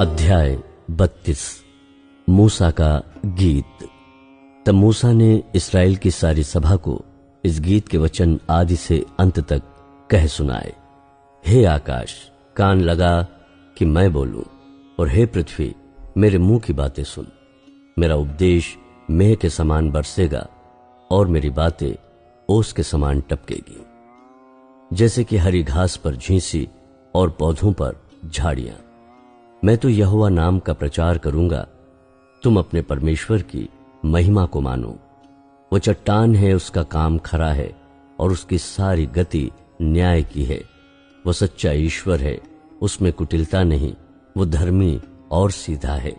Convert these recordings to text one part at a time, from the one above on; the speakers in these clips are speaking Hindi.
अध्याय 32। मूसा का गीत। तब मूसा ने इस्राएल की सारी सभा को इस गीत के वचन आदि से अंत तक कह सुनाए। हे आकाश, कान लगा कि मैं बोलूं, और हे पृथ्वी, मेरे मुंह की बातें सुन। मेरा उपदेश मेह के समान बरसेगा और मेरी बातें ओस के समान टपकेगी। जैसे कि हरी घास पर झींसी और पौधों पर झाड़ियां, मैं तो यहोवा नाम का प्रचार करूंगा। तुम अपने परमेश्वर की महिमा को मानो। वो चट्टान है, उसका काम खरा है और उसकी सारी गति न्याय की है। वो सच्चा ईश्वर है, उसमें कुटिलता नहीं। वो धर्मी और सीधा है।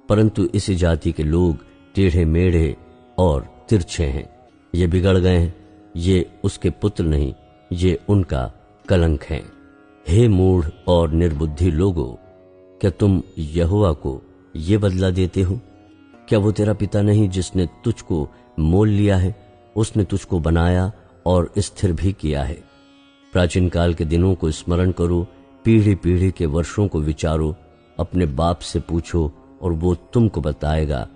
परंतु इसी जाति के लोग टेढ़े मेढ़े और तिरछे हैं। ये बिगड़ गए हैं। ये उसके पुत्र नहीं, ये उनका कलंक है। हे मूढ़ और निर्बुद्धि लोगों, क्या तुम यहोवा को ये बदला देते हो? क्या वो तेरा पिता नहीं जिसने तुझको मोल लिया है? उसने तुझको बनाया और स्थिर भी किया है। प्राचीन काल के दिनों को स्मरण करो, पीढ़ी पीढ़ी के वर्षों को विचारो। अपने बाप से पूछो और वो तुमको बताएगा।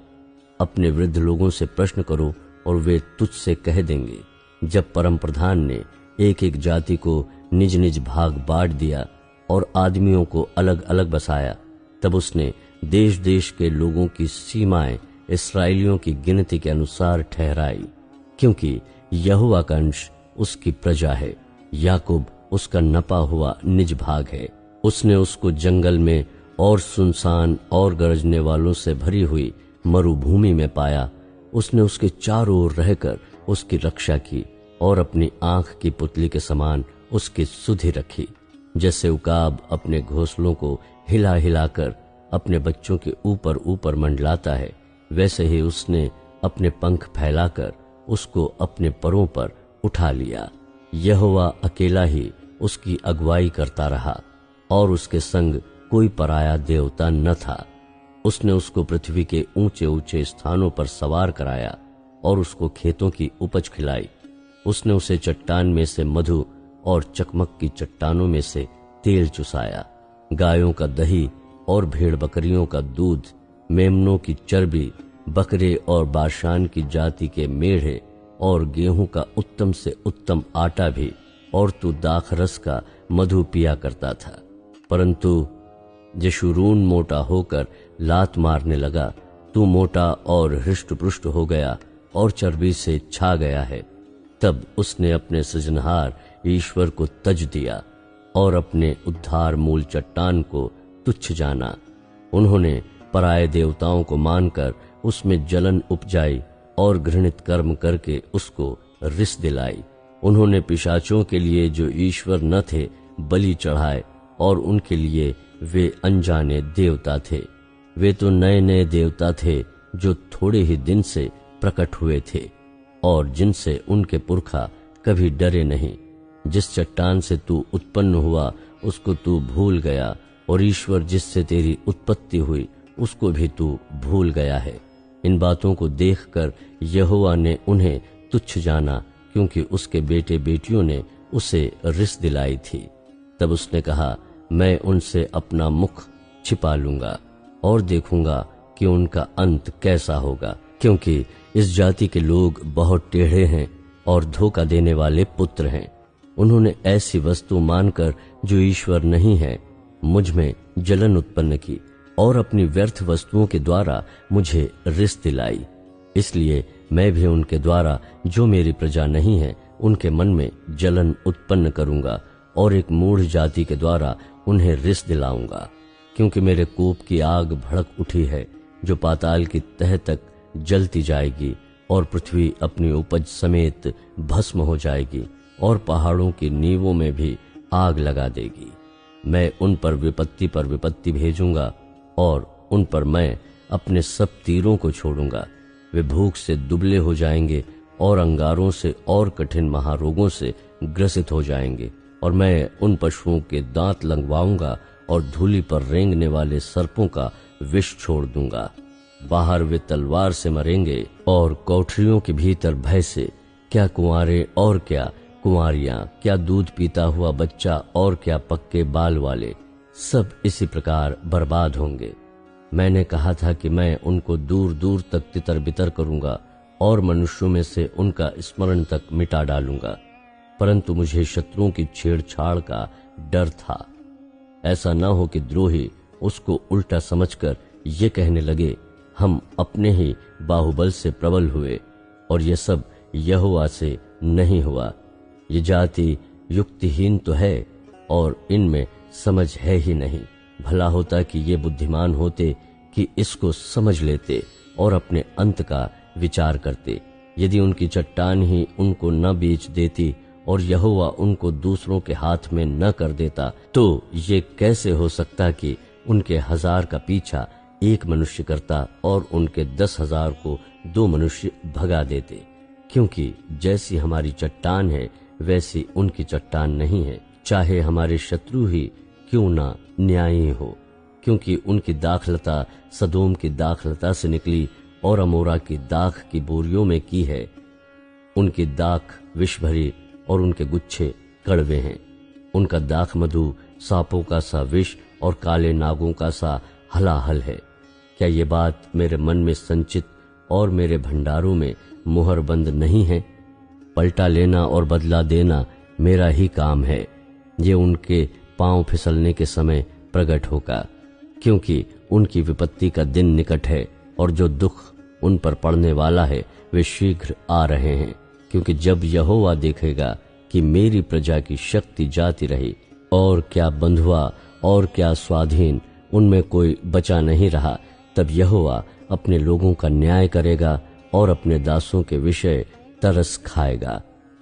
अपने वृद्ध लोगों से प्रश्न करो और वे तुझसे कह देंगे। जब परम प्रधान ने एक एक जाति को निज निज भाग बांट दिया और आदमियों को अलग अलग बसाया, तब उसने देश देश के लोगों की सीमाएं इस्राएलियों की गिनती के अनुसार ठहराई। क्योंकि यहोवा का अंश उसकी प्रजा है, याकूब उसका नपा हुआ निज भाग है। उसने उसको जंगल में और सुनसान और गरजने वालों से भरी हुई मरुभूमि में पाया। उसने उसके चारों ओर रहकर उसकी रक्षा की और अपनी आंख की पुतली के समान उसकी सुधि रखी। जैसे उकाब अपने घोंसलों को हिला हिलाकर अपने बच्चों के ऊपर ऊपर मंडलाता है, वैसे ही उसने अपने पंख फैलाकर उसको अपने परों पर उठा लिया। यहोवा अकेला ही उसकी अगुवाई करता रहा और उसके संग कोई पराया देवता न था। उसने उसको पृथ्वी के ऊंचे ऊंचे स्थानों पर सवार कराया और उसको खेतों की उपज खिलाई। उसने उसे चट्टान में से मधु और चकमक की चट्टानों में से तेल चुसाया। गायों का दही और भेड़ बकरियों का दूध, मेमनों की चर्बी, बकरे और बाशान की जाति के मेढ़े और गेहूं का उत्तम से उत्तम आटा भी, और तू दाखरस का मधु पिया करता था। परंतु यशूरून मोटा होकर लात मारने लगा। तू मोटा और हृष्ट-पुष्ट हो गया और चर्बी से छा गया है। तब उसने अपने सृजनहार ईश्वर को तज दिया और अपने उद्धार मूल चट्टान को तुच्छ जाना। उन्होंने पराये देवताओं को मानकर उसमें जलन उपजाई और घृणित कर्म करके उसको रिस दिलाई। उन्होंने पिशाचों के लिए जो ईश्वर न थे बलि चढ़ाए, और उनके लिए वे अनजाने देवता थे। वे तो नए नए देवता थे जो थोड़े ही दिन से प्रकट हुए थे और जिनसे उनके पुरखा कभी डरे नहीं। जिस चट्टान से तू उत्पन्न हुआ उसको तू भूल गया, और ईश्वर जिससे तेरी उत्पत्ति हुई उसको भी तू भूल गया है। इन बातों को देखकर यहोवा ने उन्हें तुच्छ जाना, क्योंकि उसके बेटे बेटियों ने उसे रिस दिलाई थी। तब उसने कहा, मैं उनसे अपना मुख छिपा लूंगा और देखूंगा कि उनका अंत कैसा होगा, क्योंकि इस जाति के लोग बहुत टेढ़े हैं और धोखा देने वाले पुत्र हैं। उन्होंने ऐसी वस्तु मानकर जो ईश्वर नहीं है मुझ में जलन उत्पन्न की और अपनी व्यर्थ वस्तुओं के द्वारा मुझे रिस दिलाई। इसलिए मैं भी उनके द्वारा जो मेरी प्रजा नहीं है उनके मन में जलन उत्पन्न करूंगा और एक मूढ़ जाति के द्वारा उन्हें रिस दिलाऊंगा। क्योंकि मेरे कोप की आग भड़क उठी है जो पाताल की तह तक जलती जाएगी, और पृथ्वी अपनी उपज समेत भस्म हो जाएगी और पहाड़ों की नींवों में भी आग लगा देगी। मैं उन पर विपत्ति भेजूंगा और उन पर मैं अपने सब तीरों को छोड़ूंगा। वे भूख से दुबले हो जाएंगे और अंगारों से और कठिन महारोगों से ग्रसित हो जाएंगे, और मैं उन पशुओं के दांत लंगवाऊंगा और धूलि पर रेंगने वाले सर्पों का विष छोड़ दूंगा। बाहर वे तलवार से मरेंगे और कोठरियों के भीतर भय से, क्या कुंवारे और क्या कुंवारियां, क्या दूध पीता हुआ बच्चा और क्या पक्के बाल वाले, सब इसी प्रकार बर्बाद होंगे। मैंने कहा था कि मैं उनको दूर दूर तक तितर बितर करूंगा और मनुष्यों में से उनका स्मरण तक मिटा डालूंगा, परंतु मुझे शत्रुओं की छेड़छाड़ का डर था। ऐसा न हो कि द्रोही उसको उल्टा समझकर ये कहने लगे, हम अपने ही बाहुबल से प्रबल हुए, और ये सब यहोवा से नहीं हुआ। ये जाति युक्तिहीन तो है और इनमें समझ है ही नहीं। भला होता कि ये बुद्धिमान होते कि इसको समझ लेते और अपने अंत का विचार करते। यदि उनकी चट्टान ही उनको न बेच देती और यहोवा उनको दूसरों के हाथ में न कर देता, तो ये कैसे हो सकता कि उनके 1000 का पीछा एक मनुष्य करता और उनके 10,000 को 2 मनुष्य भगा देते। क्योंकि जैसी हमारी चट्टान है वैसी उनकी चट्टान नहीं है, चाहे हमारे शत्रु ही क्यों ना न्यायी हो। क्योंकि उनकी दाखलता सदोम की दाखलता से निकली और अमोरा की दाख की बोरियों में की है। उनकी दाख विष भरी और उनके गुच्छे कड़वे हैं। उनका दाख मधु सांपों का सा विष और काले नागों का सा हलाहल है। क्या ये बात मेरे मन में संचित और मेरे भंडारों में मुहर बंद नहीं है? पलटा लेना और बदला देना मेरा ही काम है। ये उनके पांव फिसलने के समय प्रकट होगा, क्योंकि उनकी विपत्ति का दिन निकट है और जो दुख उन पर पड़ने वाला है वे शीघ्र आ रहे हैं। क्योंकि जब यहोवा देखेगा कि मेरी प्रजा की शक्ति जाती रही और क्या बंधुआ और क्या स्वाधीन उनमें कोई बचा नहीं रहा, तब यहोवा अपने लोगों का न्याय करेगा और अपने दासों के विषय तरस खाएगा।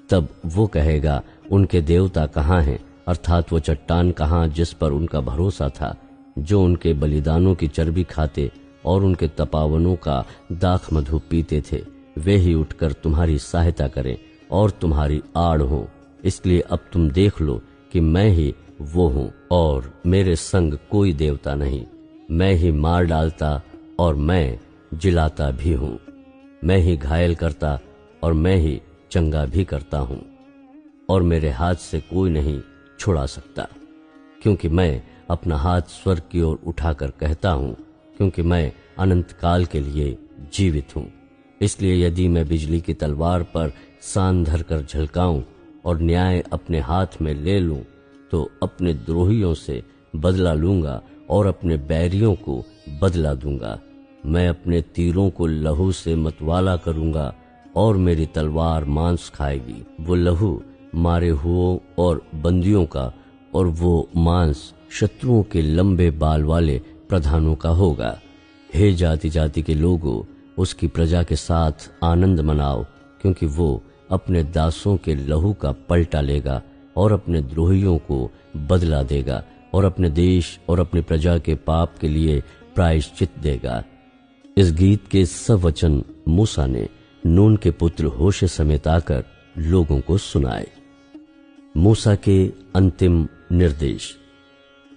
तब वो कहेगा, उनके देवता कहाँ हैं, अर्थात वो चट्टान कहाँ जिस पर उनका भरोसा था, जो उनके बलिदानों की चर्बी खाते और उनके तपावनों का दाख मधु पीते थे। वे ही उठकर तुम्हारी सहायता करें और तुम्हारी आड़ हो। इसलिए अब तुम देख लो कि मैं ही वो हूँ और मेरे संग कोई देवता नहीं। मैं ही मार डालता और मैं जिलाता भी हूँ। मैं ही घायल करता और मैं ही चंगा भी करता हूँ, और मेरे हाथ से कोई नहीं छुड़ा सकता। क्योंकि मैं अपना हाथ स्वर्ग की ओर उठाकर कहता हूँ, क्योंकि मैं अनंत काल के लिए जीवित हूँ। इसलिए यदि मैं बिजली की तलवार पर सान धर कर झलकाऊं और न्याय अपने हाथ में ले लूं, तो अपने द्रोहियों से बदला लूंगा और अपने बैरियों को बदला दूंगा। मैं अपने तीरों को लहू से मतवाला करूंगा और मेरी तलवार मांस खाएगी। वो लहू मारे हुओं और बंदियों का और वो मांस शत्रुओं के लंबे बाल वाले प्रधानों का होगा। हे जाति जाति के लोगों, उसकी प्रजा के साथ आनंद मनाओ, क्योंकि वो अपने दासों के लहू का पलटा लेगा और अपने द्रोहियों को बदला देगा और अपने देश और अपनी प्रजा के पाप के लिए प्रायश्चित देगा। इस गीत के सब वचन मूसा ने नून के पुत्र होशे समेत आकर लोगों को सुनाए। मूसा के अंतिम निर्देश।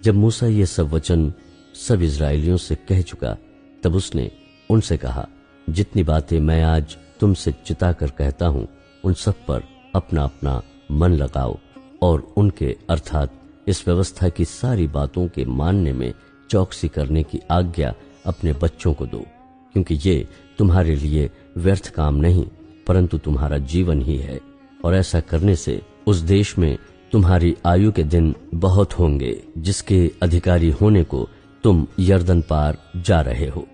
जब मूसा ये सब वचन सब इजरायलियों से कह चुका, तब उसने उनसे कहा, जितनी बातें मैं आज तुमसे चिताकर कहता हूं, उन सब पर अपना अपना मन लगाओ और उनके अर्थात इस व्यवस्था की सारी बातों के मानने में चौकसी करने की आज्ञा अपने बच्चों को दो, क्योंकि ये तुम्हारे लिए व्यर्थ काम नहीं परंतु तुम्हारा जीवन ही है, और ऐसा करने से उस देश में तुम्हारी आयु के दिन बहुत होंगे, जिसके अधिकारी होने को तुम यरदन पार जा रहे हो।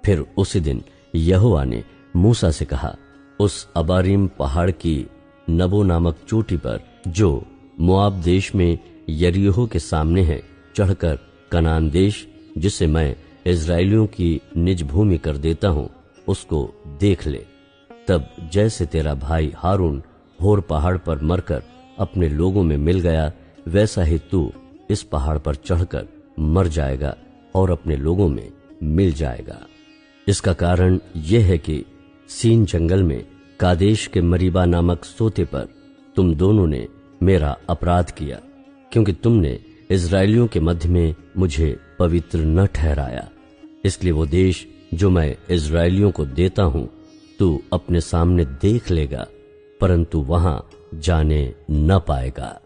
फिर उसी दिन यहोवा ने मूसा से कहा, उस अबारीम पहाड़ की नबो नामक चोटी पर, जो मोआब देश में यरीहो के सामने है, चढ़कर कनान देश, जिसे मैं इजराइलियों की निज भूमि कर देता हूँ, उसको देख ले। तब जैसे तेरा भाई हारून होर पहाड़ पर मरकर अपने लोगों में मिल गया, वैसा ही तू इस पहाड़ पर चढ़कर मर जाएगा और अपने लोगों में मिल जाएगा। इसका कारण यह है कि सीन जंगल में कादेश के मरीबा नामक सोते पर तुम दोनों ने मेरा अपराध किया, क्योंकि तुमने इजरायलियों के मध्य में मुझे पवित्र न ठहराया। इसलिए वो देश जो मैं इजरायलियों को देता हूं, तू अपने सामने देख लेगा, परंतु वहां जाने न पाएगा।